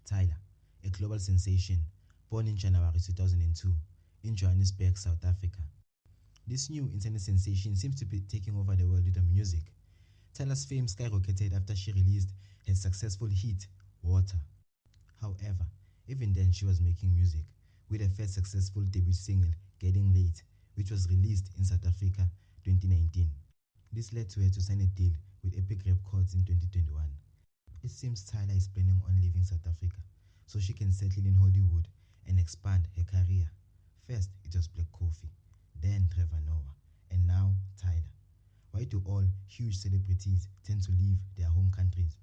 Tyla, a global sensation, born in January 2002 in Johannesburg, South Africa. This new internet sensation seems to be taking over the world with her music. Tyla's fame skyrocketed after she released her successful hit, Water. However, even then she was making music, with her first successful debut single, Getting Late, which was released in South Africa 2019. This led to her to sign a deal with Epic Records in 2021. It seems Tyla is planning on leaving South Africa so she can settle in Hollywood and expand her career. First, it was Black Coffee, then Trevor Noah, and now Tyla. Why do all huge celebrities tend to leave their home countries?